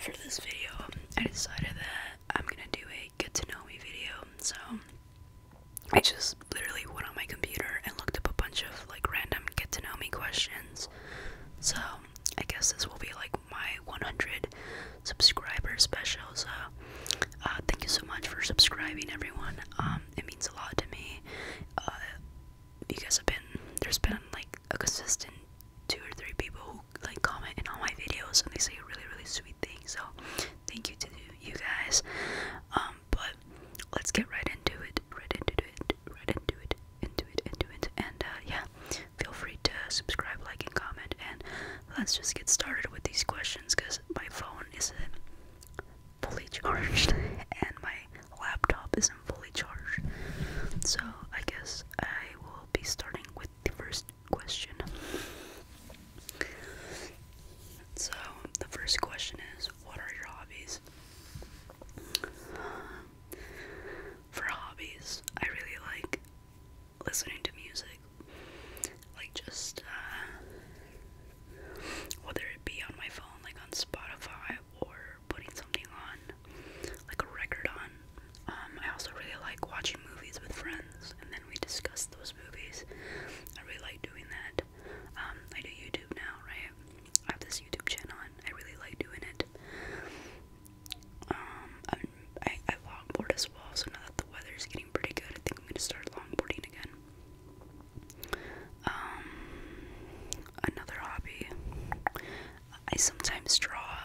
for this video, I decided that I'm gonna do a get to know me video. So I just literally went on my computer and looked up a bunch of like random get to know me questions. So I guess this will be like my 100 subscriber special. So thank you so much for subscribing, everyone. It means a lot to me. You guys have been, there's been like a consistent 2 or 3 people who like comment in all my videos and they say really sweet things, so thank you to you guys. But let's get right into it, and yeah, feel free to subscribe, like, and comment, and let's just get started with these questions, because my phone isn't fully charged and my laptop isn't fully charged. So I guess I will be starting with the first question. So the first question is, what are your hobbies? For hobbies, I really like listening to music, like just whether it be on my phone, like on Spotify, or putting something on, like a record on. I also really like watching movies with friends, and then we discuss those movies. I really like doing that. I do YouTube now, right? I have this YouTube channel, and I really like doing it. I longboard as well, so now that the weather is getting pretty good, I think I'm gonna start longboarding again. Another hobby, I sometimes draw.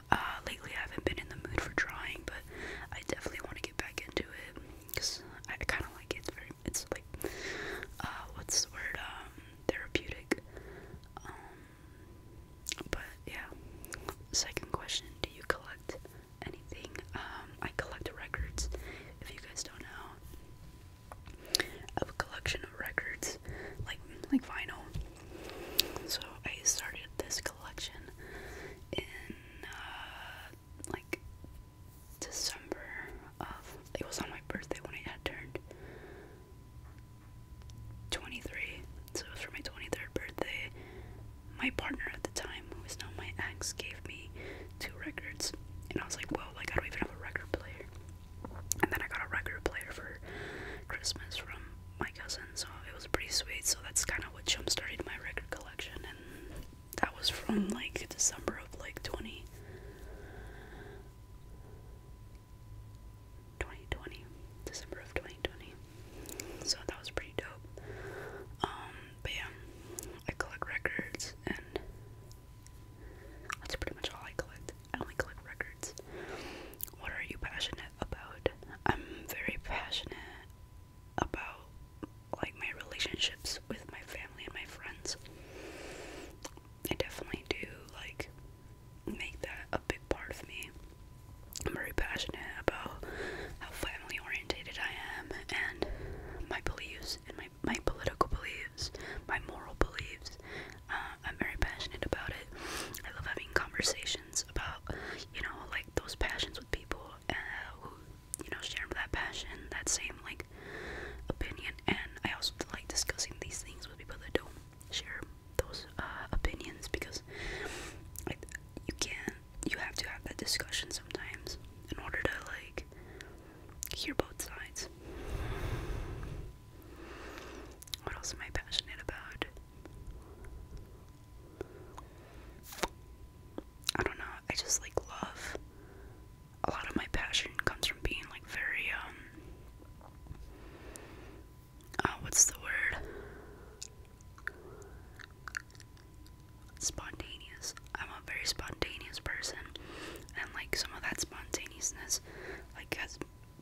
Lately I haven't been in the mood for drawing, but I definitely want to get back into it, because I kind of like it. It's like, what's the word, therapeutic. But yeah. Second question, do you collect anything? I collect records. If you guys don't know, I have a collection of records, like vinyl. So I started this collection in like December of, it was on my birthday when I had turned 23. So it was for my 23rd birthday. My partner at the time, who is now my ex, gave me 2 records, and I was like, well, like, I don't even have a record player. And then I got a record player for Christmas from my cousin, so it was pretty sweet. So that's kind of what jump started my record collection, and that was from like December of like 2020. December of 2020. So that was pretty dope. But yeah, I collect records, and that's pretty much all I collect. I only collect records. What are you passionate about? I'm very passionate about like my relationships with my family and my friends. I definitely do like make that a big part of me. I'm very passionate about how family orientated I am, and my beliefs, and my political beliefs, my moral beliefs. I'm very passionate about it. I love having conversations about, like those passions with people who, share that passion, that same like opinion. And I also like discussing these things with people that don't share those opinions, because like you have to have that discussion sometimes in order to like hear both sides. What else am I passionate about? I don't know. I just like love, a lot of my passion comes from being like very what's the word? Spontaneous. I'm a very spontaneous person, and like some of that spontaneousness like has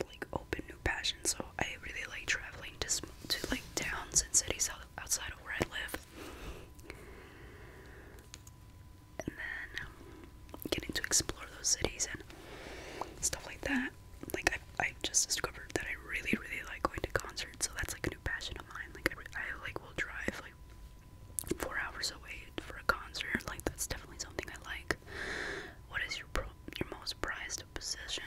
like opened new passions. So I really like traveling to like towns and cities outside of where I live, and then getting to explore those cities and stuff like that. Like I just discovered that I really like going to concerts, so that's like a new passion of mine. Like I like will drive like 4 hours away for a concert. Like that's definitely something I like. What is your most prized possession?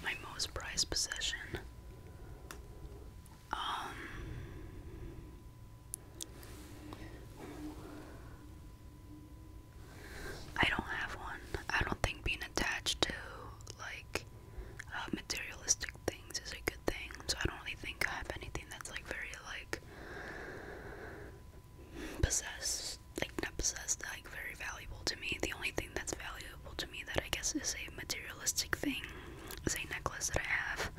My most prized possession. guess, is a materialistic thing. It's a necklace that I have.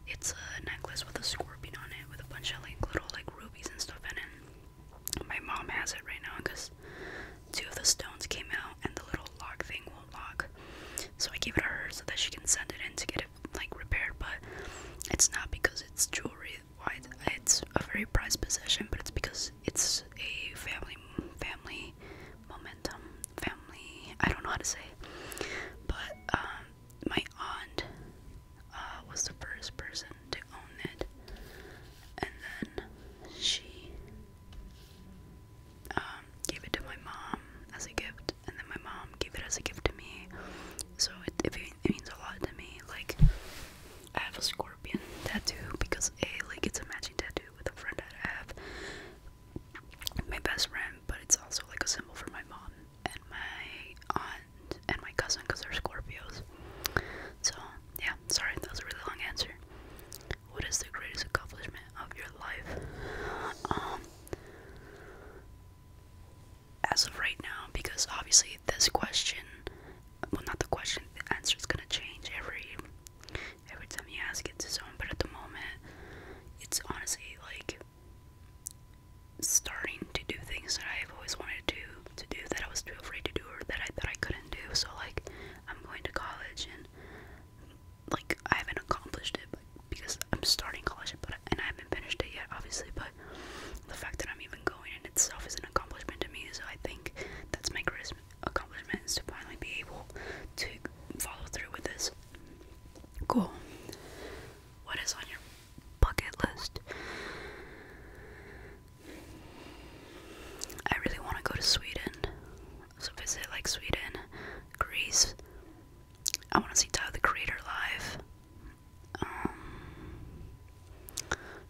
It's a necklace with a scorpion on it with a bunch of like little like rubies and stuff in it. My mom has it right now because 2 of the stones came out and the little lock thing won't lock. So I gave it to her so that she can send it in to get it like repaired. But it's not because it's jewelry. Why? It's a very prized possession, but it's because it's a family momentum. Family. I don't know how to say. But my aunt was the first person to own it, and then she gave it to my mom as a gift, and then my mom gave it as a gift to me. So it means a lot to me. Like, I have a scorpion tattoo because like it's a matching tattoo with a friend that I have, my best friend, but it's also like a symbol for my mom and my aunt and my cousin because they're Scorpios. So yeah, sorry, that was a really long answer. What is the greatest accomplishment of your life? As of right now, because obviously this question, well, not the question, the answer is gonna change every time you ask it to someone, but at the moment, it's honestly like starting to do things that I've always wanted to do that I was too afraid to do, or that I couldn't do. So like, I'm going to college, and like I haven't accomplished it, but because I'm starting college, and I haven't finished it yet, obviously. But the fact that I'm even going in itself is an accomplishment to me. So I think that's my greatest accomplishment, is to finally be able to follow through with this. Cool. What is on your bucket list? I really want to go to Sweden. So visit like Sweden, Greece. I want to see Tyler the Creator live.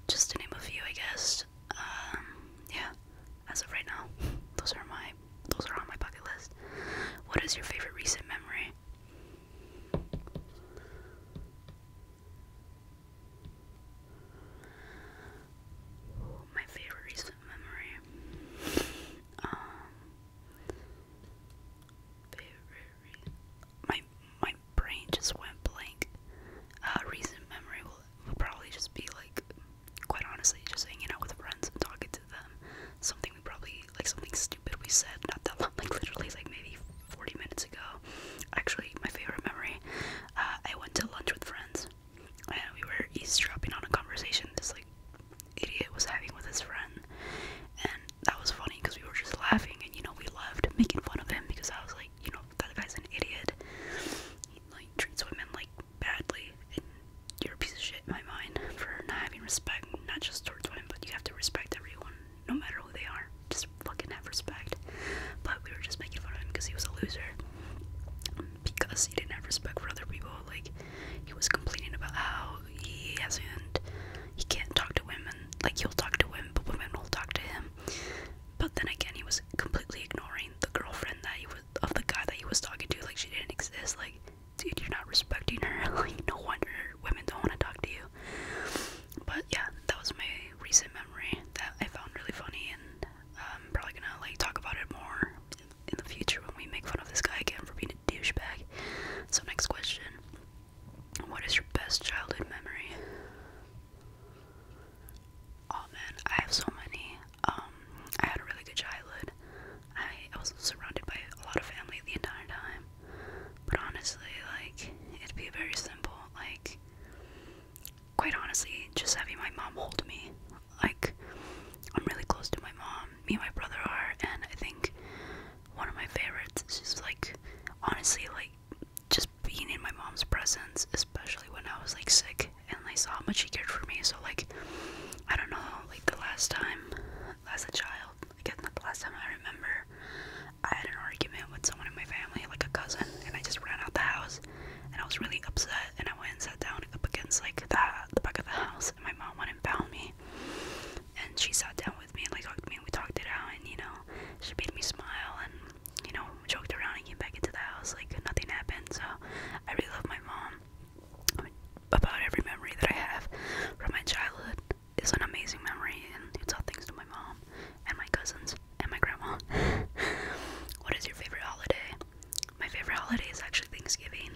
Just to name a few, I guess. Yeah. As of right now, those are on my bucket list. What is your favorite recent memory? My favorite recent memory. My brain just went blank. Recent memory will probably just be like, quite honestly, just hanging out with friends and talking to them. Something stupid we said not that long, like literally like maybe 40 minutes ago. Actually, my favorite memory, I went to lunch with friends, and we were eavesdropping on a conversation this like idiot was having with his friend, and that was funny because we were just laughing, and we left making fun of him because I was like, that guy's an idiot. He like treats women like badly, and you're a piece of shit in my mind for not having respect, not just towards women, but you have to respect everyone, no matter who they are. Just fucking have respect. But we were just making fun of him because he was a loser, because he didn't have respect for other people. Like, he was complaining about how he can't talk to women. Like, he'll talk to women, but women will talk to him. But then again, he was completely ignoring the girlfriend of the guy that he was talking to. Like, she didn't exist. Like, dude, you're not respecting her. Like, no wonder women don't want to talk to you. But yeah, that was my recent memory that I found really funny, and I'm probably gonna like talk about it more in the future when we make fun of this guy again for being a douchebag. So next question. What is your best childhood memory? Oh man, I have so many. I had a really good childhood. I was surrounded by a lot of family the entire time. But honestly, like, it'd be very simple. Like, quite honestly, just having my mom hold me. Like, I'm really close to my mom. Me and my brother are, and I think one of my favorites is just like, honestly, like, just being in my mom's presence, especially when I was like sick, and I saw how much she cared for me. So like, I don't know, like the last time as a child, I guess not the last time I remember, I had an argument with someone in my family, like a cousin, and I just ran out the house, and I was really upset, and I went and sat down up against like the back of the house, and my mom went and found me, and she sat down with me and like hugged me, and we talked it out, and she made me smile, and we joked around and came back into the house like nothing happened. So I really love my mom. About every memory that I have from my childhood is an amazing memory, and it's all thanks to my mom and my cousins and my grandma. What is your favorite holiday? My favorite holiday is actually Thanksgiving.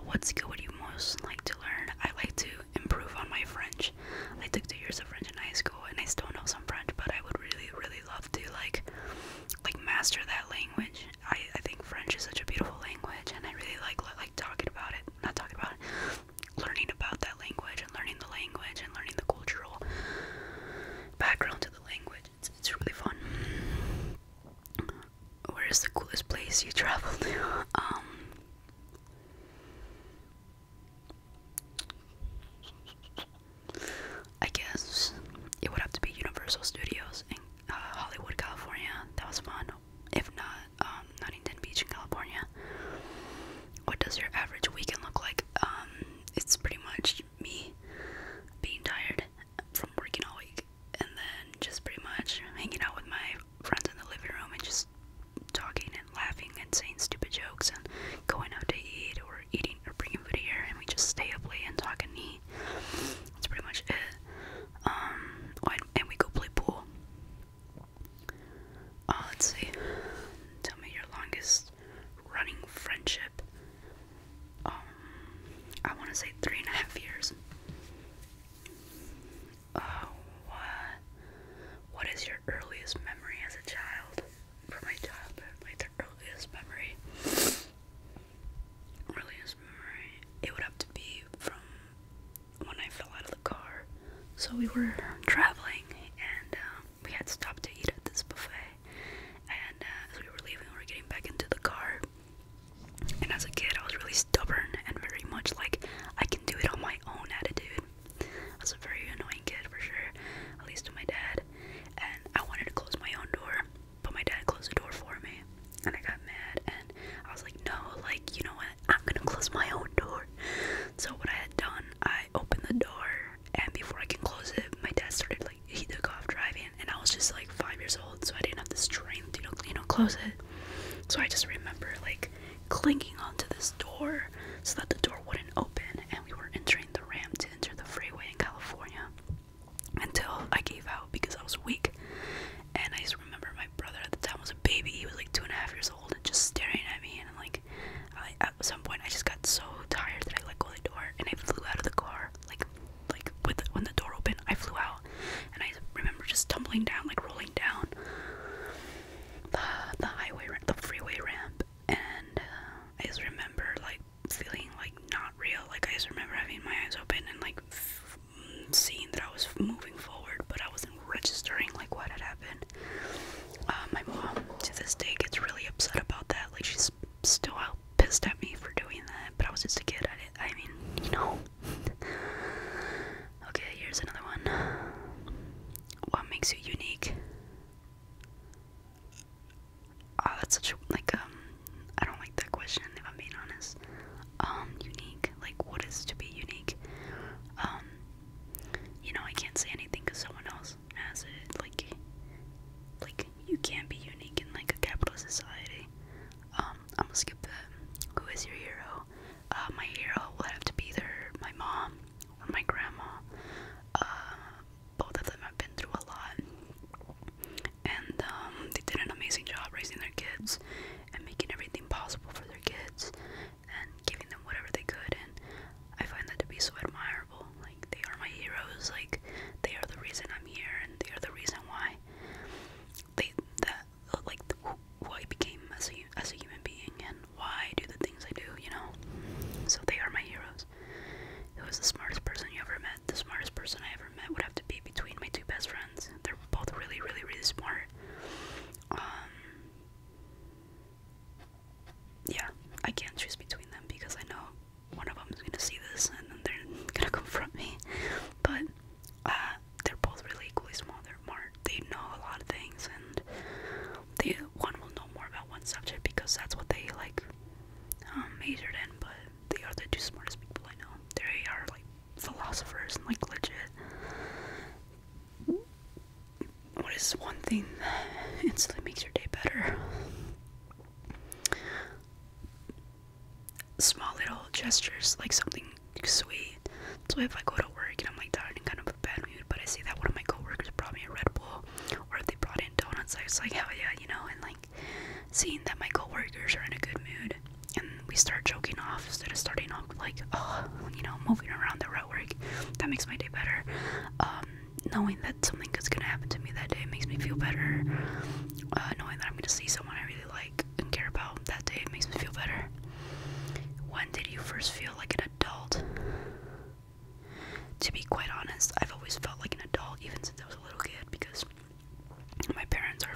what skill would you most like to learn? I like to improve on my French. I took 2 years of French in high school, and I still know some French, but I would really, really love to like master that language. I think French is such a beautiful language, and I really like talking about it. Not talking about it, learning about that language and learning the language and learning the cultural background to the language. It's really fun. Where is the coolest place you traveled to? I guess it would have to be Universal Studios in Hollywood, California. That was fun. If not, Huntington Beach in California. What does your average weekend look like? It's pretty much me being tired from working all week, and then just pretty much hanging out with my friends in the living room and just talking and laughing and saying stupid jokes and going out to eat or eating or bringing food here, and we just stay up late and talk and eat. That's pretty much it. And we go play pool. Let's see. Tell me your longest running friendship. I want to say 3.5 years. What is your earliest memory as a child? From my childhood, like the earliest memory. It would have to be from when I fell out of the car. So we were traveling, and we had stopped to eat at this buffet. And as we were leaving, we were getting back into the car. And as a kid, I was really stubborn and very much like, I can do it on my own attitude. I was a very annoying kid for sure, at least to my dad. And I wanted to close my own door, but my dad closed the door for me. And I got mad, and I was like, no, like, you know what, I'm gonna close my own door. So what I had done, I opened the door, and before I can close it, my dad started, like, he took off driving, and I was just like 5 years old, so I didn't have the strength to, close it. So I just remember, like, clinging onto this door so that the door wouldn't open, and we were entering the ramp to enter the freeway in California until I gave out because I was weak. And I just remember my brother at the time was a baby. He was like 2.5 years old and just staring at me, and like at some point I just got so tired that I let go of the door and I flew out of the car. When the door opened, I flew out, and I remember just tumbling down, like rolling down the freeway ramp, and I just remember like feeling like not real. Like I just remember having my eyes open and like seeing that I was moving forward, but I wasn't registering like what had happened. My mom to this day gets really upset about that. Like she's still pissed at me for doing that, but I was just a kid. I mean, you know. Okay, here's another one. What makes you unique? That's such a, I don't like that question, if I'm being honest. Unique, like, what is to be unique? I can't say anything because someone else has it. Like, you can't be unique in, like, a capitalist society. I'm gonna skip that. Who is your hero? My hero will have to be either my mom or my grandma. Both of them have been through a lot, and they did an amazing job raising their kids and making everything possible for their kids and giving them whatever they could, and I find that to be so admirable. Like, they are my heroes. Like, they are the reason I'm here, and they are the reason why who I became as a human being and why I do the things I do, so they are my heroes. Who is the smartest person you ever met? The smartest person I ever met would have to be between my 2 best friends. They're both really, really, really smart. Yeah, I can't choose between them because I know one of them is gonna see this and then they're gonna confront me. But they're both really equally smart. They're smart. They know a lot of things, and one will know more about one subject because that's what they majored in. But they are the 2 smartest people I know. They are like philosophers and like legit. What is one thing that instantly makes your day better? Small little gestures, like something sweet. So if I go to work and I'm like tired and kind of a bad mood, but I see that one of my coworkers brought me a Red Bull, or if they brought in donuts, I was like, hell yeah, and like seeing that my coworkers are in a good mood and we start joking off instead of starting off like, oh, you know, moving around the route work. That makes my day better. Knowing that something good's gonna happen to me that day makes me feel better. Knowing that I'm gonna see someone I really like and care about that day makes me feel better. When did you first feel like an adult? To be quite honest, I've always felt like an adult even since I was a little kid, because my parents are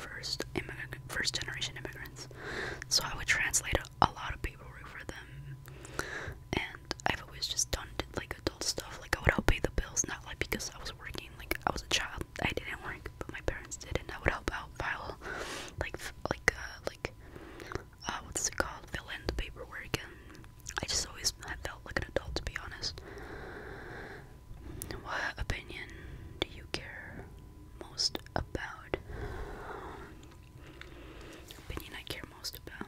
first generation immigrants, so I would translate a lot of paperwork for them, and I've always just done like adult stuff. Like I would help pay the bills, not like because I was working, like I was a child, I didn't work, but my parents did, and I would help out file what's it called, fill in the paperwork, and I just always have felt like an adult, to be honest. What opinion do you care most about? Opinion I care most about.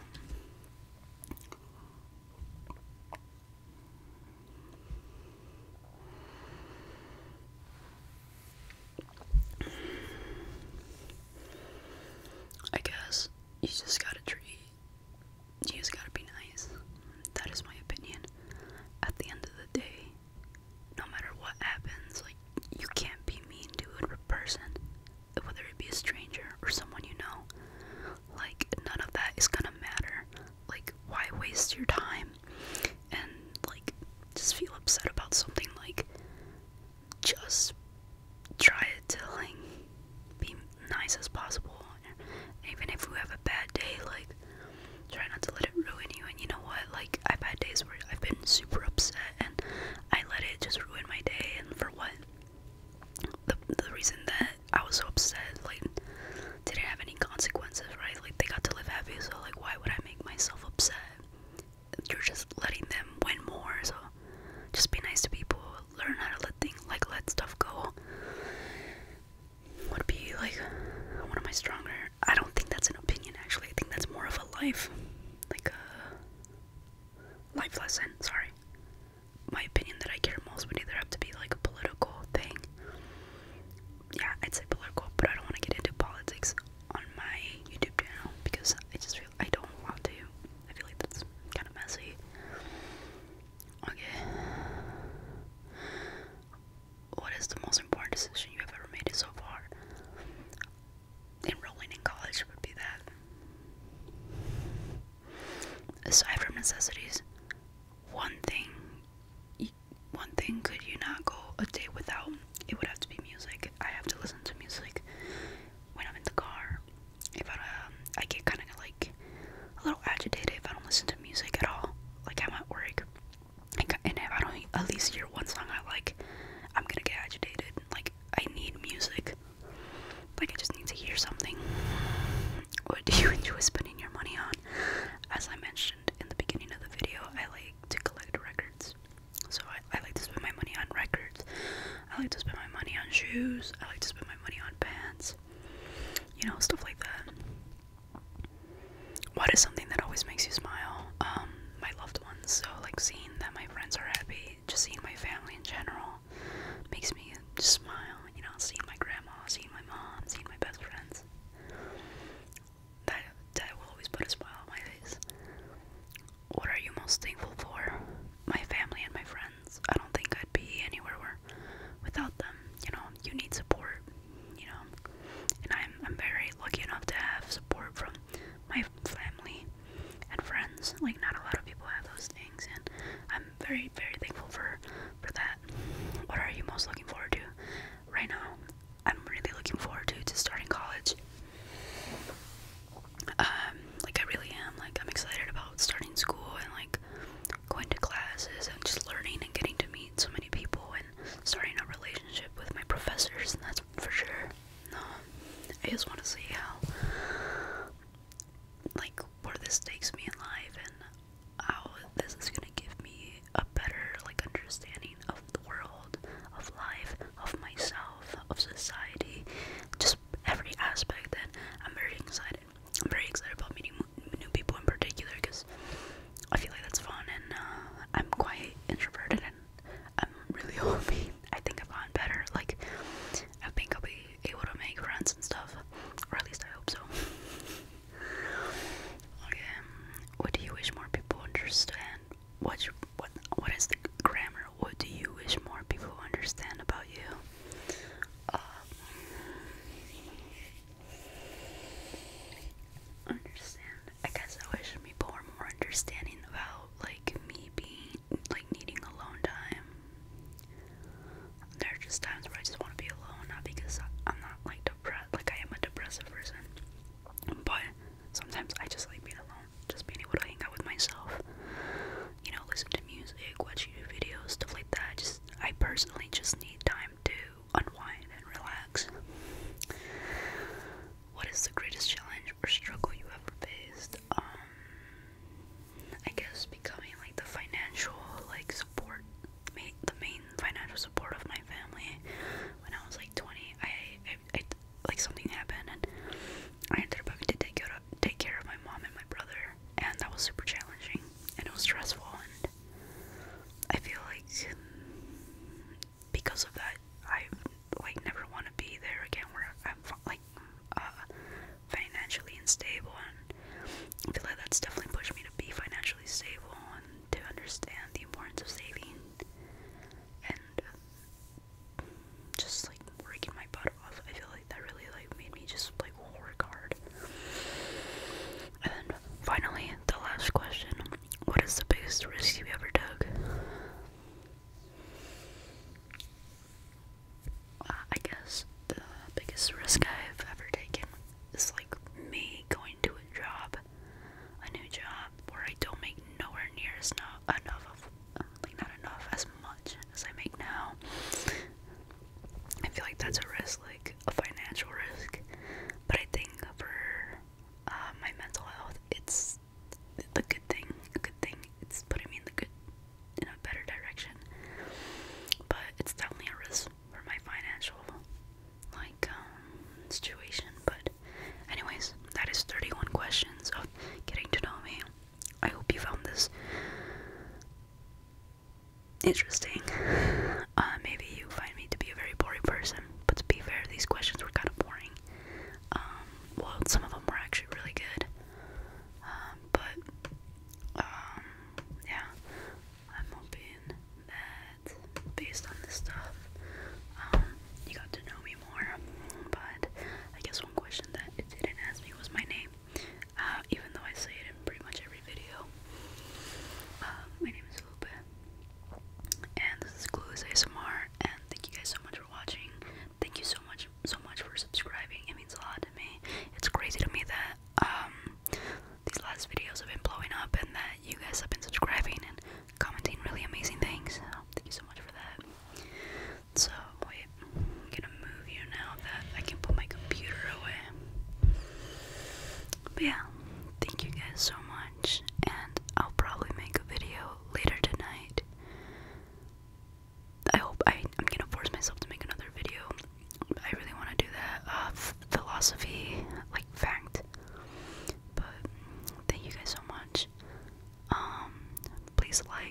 I guess you just gotta be nice. That is my opinion. At the end of the day, no matter what happens, like, you can't be mean to a person, whether it be a stranger or someone you know. Like, none of that is gonna matter. Like, why waste your time and, like, just feel upset about something? Like, just try to, like, be nice as possible. Even if you have a bad day, like, try not to let it ruin you. And you know what, like, I've had days where I've been super upset and I let it just ruin my day, and for what? The reason that I was so upset, like, didn't have any consequences, right? Like, they got to live happy, so, like, why would I make myself upset? You're just letting them win more, so just be nice to people, learn how to let stuff go. Would be, like, one of my stronger, I don't think that's an opinion, actually. I think that's more of a life, like a life lesson, sorry. My opinion that I care most would either have to be, like, a political thing. Yeah, I'd say political, but I don't want to get into politics on my YouTube channel, because I just feel, I don't want to. I feel like that's kind of messy. Okay. What is the most important decision you have ever made so far? Enrolling in college would be that. Aside from necessities, one thing could you not go a day without? It would have to be music. I have to listen to music when I'm in the car. If I get kind of like a little agitated if I don't listen to music at all. Like, I'm at work, and if I don't at least hear one song I like, I'm gonna get agitated. Like, I need music. Like, I just need to hear something. What do you enjoy spending your money on? As I mentioned in the beginning of the video, I like to collect records. So I like to spend my money on records. I like to spend my money on shoes. I like to spend my money on pants. You know, stuff like that. What is something that always makes you smile? My loved ones. So, like, seeing that my friends are happy, just seeing my family in general makes me just smile. You know, seeing my grandma, seeing my mom, seeing my best friends. That will always put a smile on my face. What are you most thankful for? My family and my friends. I don't think I'd be anywhere without them. You know, you need support. You know, and I'm very lucky enough to have support from my family and friends. Like, not a lot of people have those things, and I'm very, very thankful for that. What are you most looking forward to? Right now, I'm really looking forward to starting college. Like, I really am. Like, I'm excited about starting school and, like, going to classes and just learning and getting to meet so many people and starting a relationship with my professors, and that's for sure. I just want to see how, like, where this takes me in life, and how this is gonna give me a better, like, understanding of the world, of life, of myself, of society, just every aspect. And I'm very excited. I'm very excited about meeting new people in particular, because I feel like that's fun, and I'm quite introverted, and I'm really hoping, I think I've gotten better. Like, I think I'll be able to make friends and stuff, or at least I hope so. Okay, understanding about like me being like needing alone time. There are just times where I just want to be alone, not because I'm not like depressed, like I am a depressive person, but sometimes I just like being alone, just being able to hang out with myself, you know, listen to music, watch YouTube videos, stuff like that. I personally just need time to unwind and relax. What is the greatest challenge or struggle you ever faced? I guess becoming like the financial like support, the main financial support of my family. When I was like 20, I like something happened and I ended up having to take care of my mom and my brother, and that was super challenging and it was stressful, and I feel like because of that I like never want to be there again where I'm like financially unstable, and I feel like that's definitely pushed me to be financially stable and to understand the importance of saving and just like working my butt off. I feel like that really like made me just like work hard. And finally, the last question: what is the biggest risk you ever took? I guess the biggest risk I've ever taken is like me going to a new job where I don't make nowhere near not as much as I make now. I feel like that's a risk, like a financial risk, but I think for my mental health, it's the good thing. A good thing. It's putting me in a better direction. But it's definitely a risk for my financial situation. But anyways, that is 31 questions of getting to know me. I hope you found this interesting. Maybe you find me to be a very boring person, but to be fair, these questions were kind of boring. Well, some of them were actually really good. Yeah, I'm hoping that based on this stuff, you got to know me more. But I guess one question that it didn't ask me was my name, even though I say it in pretty much every video. My name is Lupe, and this is Clueless ASMR, and thank you guys so much for watching. Thank you so much for subscribing. It means a lot to me. It's crazy to me that these last videos have been blowing up and that you guys have been subscribing and commenting really amazing things. So thank you so much for that. So wait, I'm gonna move you now that I can put my computer away. But yeah, thank you guys so much, and I'll probably make a video later tonight. I'm gonna force myself to make another video. I really want to do that philosophy like fact. But thank you guys so much. Please like